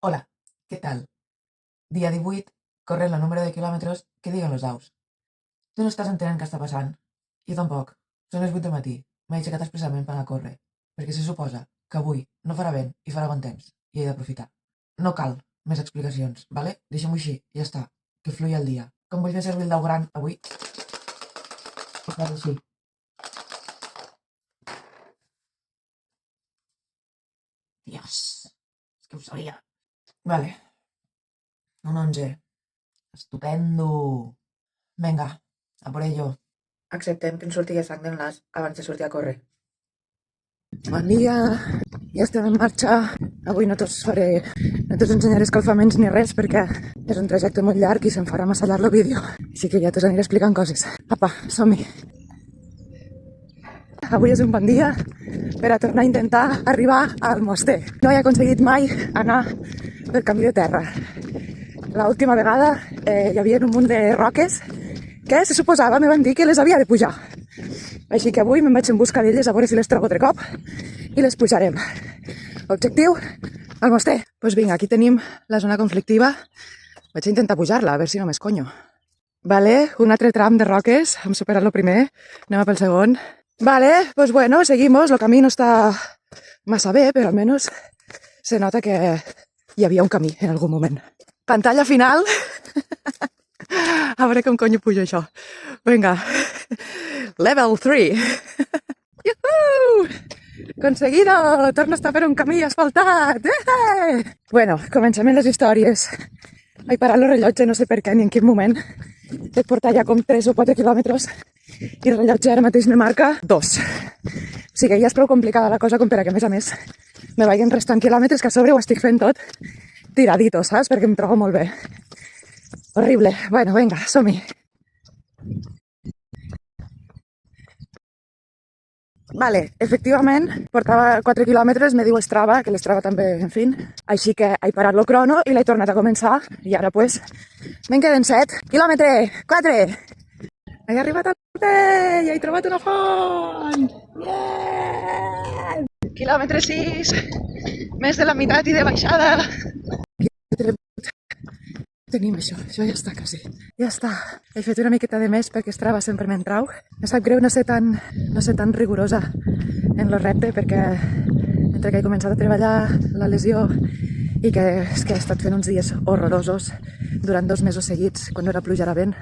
Hola, ¿qué tal? Día 18, corre el número de quilòmetres que diguen los daus. Tu no estàs entenent què està passant? Jo tampoc. Són les 8 del matí. M'he aixecat expressament per anar a córrer, perquè se suposa que avui no farà vent i farà bon temps, i he d'aprofitar. No cal més explicacions, vale? Deixem-ho així, ja està. Que fluïi el dia. Com vull fer servir el dau gran avui, ho faré així. Dios, és que ho sabia. Vale, un 11. Estupendo. Vinga, a por ello. Acceptem que ens surti sang d'enlaç abans de sortir a córrer. Bon dia, ja estem en marxa. Avui no t'us ensenyaré escalfaments ni res perquè és un trajecte molt llarg i se'm farà massa llarg el vídeo. Així que ja t'us aniré explicant coses. Apa, som-hi. Avui és un bon dia per a tornar a intentar arribar al Almoster. No he aconseguit mai anar pel camí de terra. L'última vegada hi havia un munt de roques que se suposava, me van dir que les havia de pujar. Així que avui me'n vaig en busca d'elles a veure si les trobo altre cop i les pujarem. Objectiu, Almoster. Doncs vinga, aquí tenim la zona conflictiva. Vaig a intentar pujar-la, a veure si no m'esconyo. Vale, un altre tram de roques. Hem superat el primer, anem pel segon. Vale, doncs bueno, seguimos. El camí no està massa bé, però almenys se nota que hi havia un camí en algun moment. Pantalla final. A veure com conyo pujo això. Vinga. Level 3. Yuhu! Conseguido! Torno a estar per un camí asfaltat. Bueno, comencem amb les històries. He parat el rellotge, no sé per què ni en quin moment. He portat ja com 3 o 4 quilòmetres i el rellotge ara mateix me marca 2. O sigui, ja és prou complicada la cosa com per a que, a més, me vagin restant quilòmetres, que a sobre ho estic fent tot tiradito, saps? Perquè em trobo molt bé. Horrible. Bueno, vinga, som-hi. Vale, efectivament, portava 4 quilòmetres, me diu Strava, que l'Strava també, en fi. Així que he parat el crono i l'he tornat a començar. I ara, pues, me'n queden 7. Quilòmetre 4. He arribat al té i he trobat una font. Yeah! Quilòmetre 6. Més de la meitat i de baixada. Tenim això ja està quasi. Ja està. He fet una miqueta de més perquè Strava sempre me'n trau. Em sap greu no ser tan rigorosa en lo repte perquè entre que he començat a treballar la lesió i que és que he estat fent uns dies horrorosos durant 2 mesos seguits quan no era pluja era vent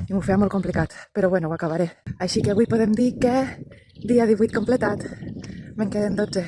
i m'ho feia molt complicat, però bueno, ho acabaré. Així que avui podem dir que dia 18 completat. Me'n queden 12.